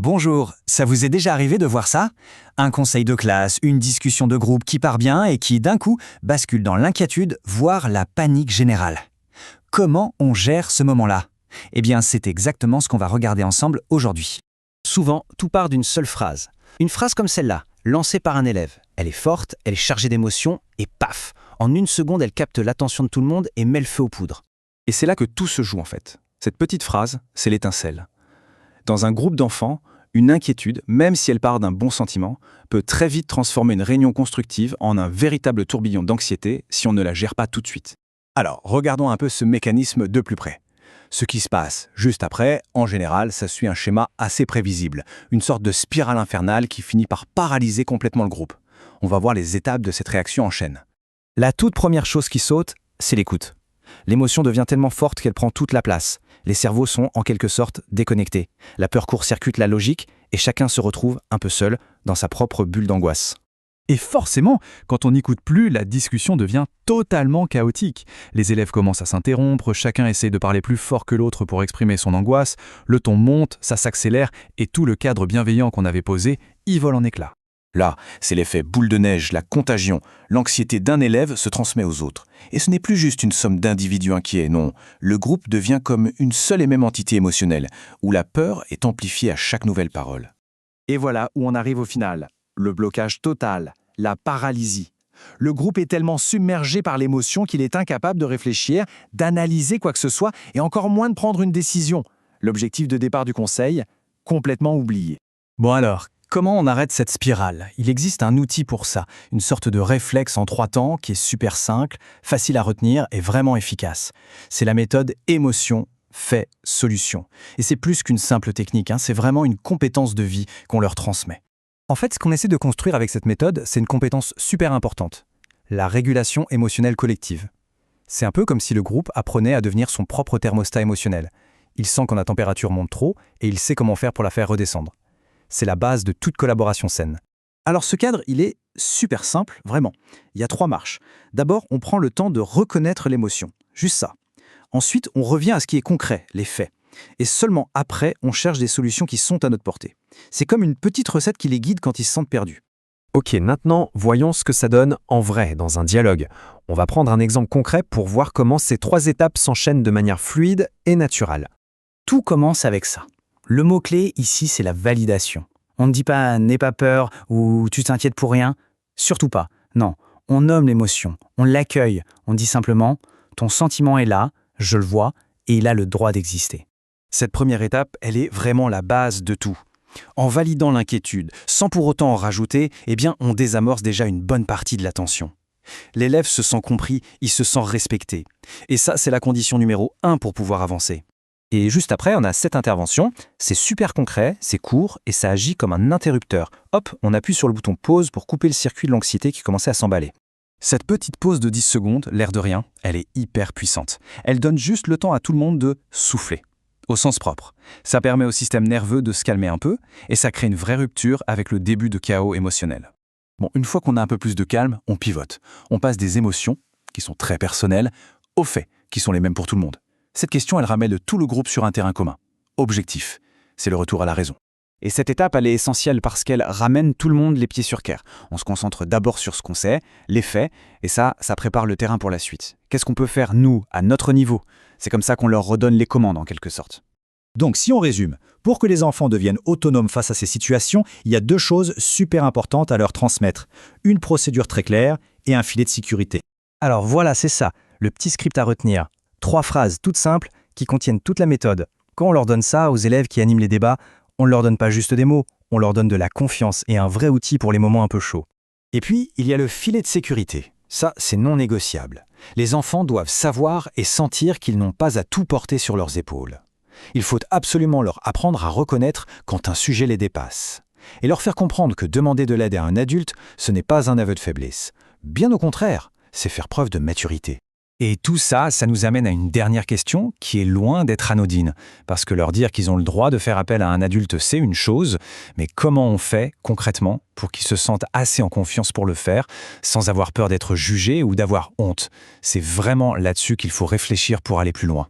Bonjour, ça vous est déjà arrivé de voir ça? Un conseil de classe, une discussion de groupe qui part bien et qui, d'un coup, bascule dans l'inquiétude, voire la panique générale. Comment on gère ce moment-là? Eh bien, c'est exactement ce qu'on va regarder ensemble aujourd'hui. Souvent, tout part d'une seule phrase. Une phrase comme celle-là, lancée par un élève. Elle est forte, elle est chargée d'émotions, et paf! En une seconde, elle capte l'attention de tout le monde et met le feu aux poudres. Et c'est là que tout se joue en fait. Cette petite phrase, c'est l'étincelle. Dans un groupe d'enfants, une inquiétude, même si elle part d'un bon sentiment, peut très vite transformer une réunion constructive en un véritable tourbillon d'anxiété si on ne la gère pas tout de suite. Alors, regardons un peu ce mécanisme de plus près. Ce qui se passe juste après, en général, ça suit un schéma assez prévisible, une sorte de spirale infernale qui finit par paralyser complètement le groupe. On va voir les étapes de cette réaction en chaîne. La toute première chose qui saute, c'est l'écoute. L'émotion devient tellement forte qu'elle prend toute la place. Les cerveaux sont en quelque sorte déconnectés. La peur court-circuite la logique et chacun se retrouve un peu seul dans sa propre bulle d'angoisse. Et forcément, quand on n'écoute plus, la discussion devient totalement chaotique. Les élèves commencent à s'interrompre, chacun essaie de parler plus fort que l'autre pour exprimer son angoisse, le ton monte, ça s'accélère et tout le cadre bienveillant qu'on avait posé y vole en éclats. Là, c'est l'effet boule de neige, la contagion. L'anxiété d'un élève se transmet aux autres. Et ce n'est plus juste une somme d'individus inquiets, non. Le groupe devient comme une seule et même entité émotionnelle, où la peur est amplifiée à chaque nouvelle parole. Et voilà où on arrive au final. Le blocage total, la paralysie. Le groupe est tellement submergé par l'émotion qu'il est incapable de réfléchir, d'analyser quoi que ce soit, et encore moins de prendre une décision. L'objectif de départ du conseil, complètement oublié. Bon alors, comment on arrête cette spirale? Il existe un outil pour ça, une sorte de réflexe en 3 temps qui est super simple, facile à retenir et vraiment efficace. C'est la méthode émotion, fait, solution. Et c'est plus qu'une simple technique, c'est vraiment une compétence de vie qu'on leur transmet. En fait, ce qu'on essaie de construire avec cette méthode, c'est une compétence super importante, la régulation émotionnelle collective. C'est un peu comme si le groupe apprenait à devenir son propre thermostat émotionnel. Il sent quand la température monte trop et il sait comment faire pour la faire redescendre. C'est la base de toute collaboration saine. Alors ce cadre, il est super simple, vraiment. Il y a 3 marches. D'abord, on prend le temps de reconnaître l'émotion, juste ça. Ensuite, on revient à ce qui est concret, les faits. Et seulement après, on cherche des solutions qui sont à notre portée. C'est comme une petite recette qui les guide quand ils se sentent perdus. Ok, maintenant, voyons ce que ça donne en vrai, dans un dialogue. On va prendre un exemple concret pour voir comment ces 3 étapes s'enchaînent de manière fluide et naturelle. Tout commence avec ça. Le mot-clé ici, c'est la validation. On ne dit pas « n'aie pas peur » ou « tu t'inquiètes pour rien ». Surtout pas. Non, on nomme l'émotion, on l'accueille. On dit simplement « ton sentiment est là, je le vois, et il a le droit d'exister ». Cette première étape, elle est vraiment la base de tout. En validant l'inquiétude, sans pour autant en rajouter, on désamorce déjà une bonne partie de la tension. L'élève se sent compris, il se sent respecté. Et ça, c'est la condition numéro 1 pour pouvoir avancer. Et juste après, on a cette intervention. C'est super concret, c'est court et ça agit comme un interrupteur. Hop, on appuie sur le bouton pause pour couper le circuit de l'anxiété qui commençait à s'emballer. Cette petite pause de 10 secondes, l'air de rien, elle est hyper puissante. Elle donne juste le temps à tout le monde de souffler. Au sens propre. Ça permet au système nerveux de se calmer un peu et ça crée une vraie rupture avec le début de chaos émotionnel. Bon, une fois qu'on a un peu plus de calme, on pivote. On passe des émotions, qui sont très personnelles, aux faits, qui sont les mêmes pour tout le monde. Cette question, elle ramène tout le groupe sur un terrain commun. Objectif, c'est le retour à la raison. Et cette étape, elle est essentielle parce qu'elle ramène tout le monde les pieds sur terre. On se concentre d'abord sur ce qu'on sait, les faits, et ça prépare le terrain pour la suite. Qu'est-ce qu'on peut faire, nous, à notre niveau? C'est comme ça qu'on leur redonne les commandes, en quelque sorte. Donc, si on résume, pour que les enfants deviennent autonomes face à ces situations, il y a 2 choses super importantes à leur transmettre. Une procédure très claire et un filet de sécurité. Alors voilà, c'est ça, le petit script à retenir. 3 phrases toutes simples qui contiennent toute la méthode. Quand on leur donne ça aux élèves qui animent les débats, on ne leur donne pas juste des mots, on leur donne de la confiance et un vrai outil pour les moments un peu chauds. Et puis, il y a le filet de sécurité. Ça, c'est non négociable. Les enfants doivent savoir et sentir qu'ils n'ont pas à tout porter sur leurs épaules. Il faut absolument leur apprendre à reconnaître quand un sujet les dépasse. Et leur faire comprendre que demander de l'aide à un adulte, ce n'est pas un aveu de faiblesse. Bien au contraire, c'est faire preuve de maturité. Et tout ça, ça nous amène à une dernière question qui est loin d'être anodine. Parce que leur dire qu'ils ont le droit de faire appel à un adulte, c'est une chose, mais comment on fait concrètement pour qu'ils se sentent assez en confiance pour le faire, sans avoir peur d'être jugés ou d'avoir honte? C'est vraiment là-dessus qu'il faut réfléchir pour aller plus loin.